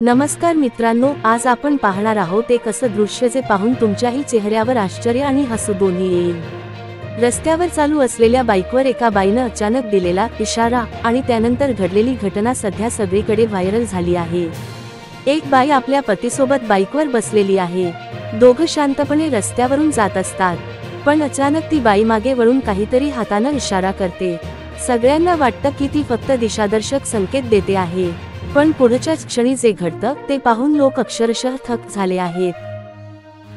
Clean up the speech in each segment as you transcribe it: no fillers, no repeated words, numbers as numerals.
नमस्कार मित्रांनो, आज आपण पाहणार आहोत एक असं दृश्य जे पाहून तुमच्याही चेहऱ्यावर आश्चर्य आणि हसू दोन्ही येईल। रस्त्यावर चालू असलेल्या बाईकवर एका बाईनं अचानक दिलेला इशारा आणि त्यानंतर घडलेली घटना सध्या सगळीकडे व्हायरल झाली आहे। एक बाई आपल्या पतीसोबत बाईकवर बसलेली आहे। दोघं शांतपणे रस्त्यावरून जात असतात, पण अचानक ती बाई मागे वळून काहीतरी हातानं इशारा करते। सगळ्यांना वाटतं की ती फक्त दिशादर्शक संकेत देते आहे, पण पुढच्याच क्षणी जे घडतं ते पाहून लोक अक्षरशः थक्क झाले आहेत।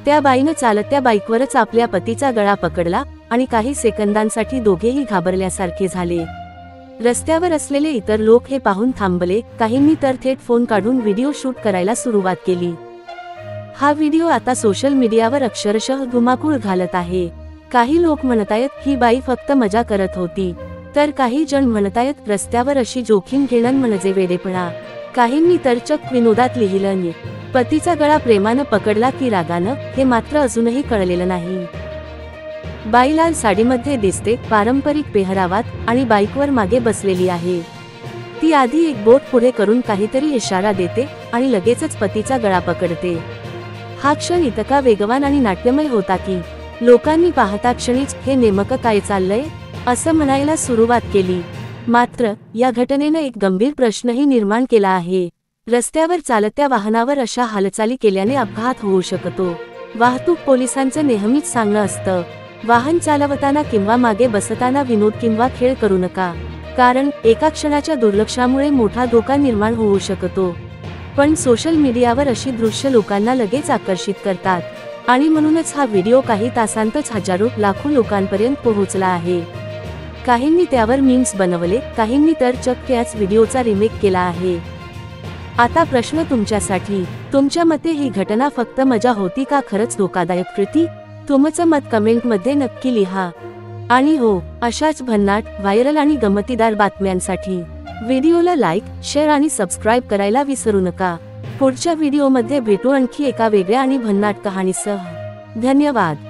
त्या बाईनं चालत्या बाईकवरच आपल्या पतीचा गळा पकडला आणि काही सेकंदांसाठी दोघेही घाबरल्यासारखे झाले। रस्त्यावर असलेले इतर लोक हे पाहून थांबले, काहींनी तर थेट फोन काढून व्हिडिओ शूट करायला सुरुवात केली। हा व्हिडिओ आता सोशल मीडियावर अक्षरशः धुमाकूळ घालत आहे। काही लोक म्हणतायत ही बाई फक्त मजा करत होती, तर काही जण म्हणतायत रस्त्यावर अशी जोखीम घेणं म्हणजे वेडेपणा। काहींनी तर चक्क विनोदात लिहिलं, पतीचा गळा प्रेमानं पकडला की रागानं, हे मात्र अजूनही कळलेलं नाही। बाई लाल साडीमध्ये दिसते, पारंपरिक पेहरावात आणि बाईकवर मागे बसलेली आहे। ती आधी एक बोट पुढे करून काहीतरी इशारा देते आणि लगेचच पतीचा गळा पकडते। हा क्षण इतका वेगवान आणि नाट्यमय होता की लोकांनी पाहता क्षणीच हे नेमकं काय चाललंय असं म्हणायला सुरुवात केली। मात्र या घटनेनं एक गंभीर प्रश्नही निर्माण केला आहे। रस्त्यावर चालत्या वाहनावर अशा हालचाली केल्याने अपघात होऊ शकतो। वाहतूक पोलिसांचं नेहमीच सांगणं असतं, वाहन चालवताना किंवा मागे बसताना विनोद किंवा खेळ करू नका, कारण एका क्षणाच्या दुर्लक्षामुळे मोठा धोका निर्माण होऊ शकतो। पण सोशल मीडियावर अशी दृश्य लोकांना लगेच आकर्षित करतात आणि म्हणूनच हा व्हिडिओ काही तासांतच हजारो लाखो लोकांपर्यंत पोहोचला आहे। काहींनी त्यावर मीम्स बनवले, काहींनी तर चक्क याच व्हिडिओचा रिमेक केला आहे। आता प्रश्न तुमच्यासाठी, तुमच्या मते ही घटना फक्त मजा होती का खरंच धोकादायक कृती? तुमचं मत कमेंटमध्ये नक्की लिहा। आणि हो, अशाच भन्नाट, व्हायरल आणि गमतीदार बातम्यांसाठी व्हिडिओला लाईक, शेअर आणि सबस्क्राईब करायला विसरू नका। पुढच्या व्हिडिओमध्ये भेटू आणखी एका वेगळ्या आणि भन्नाट कहाणीसह। धन्यवाद।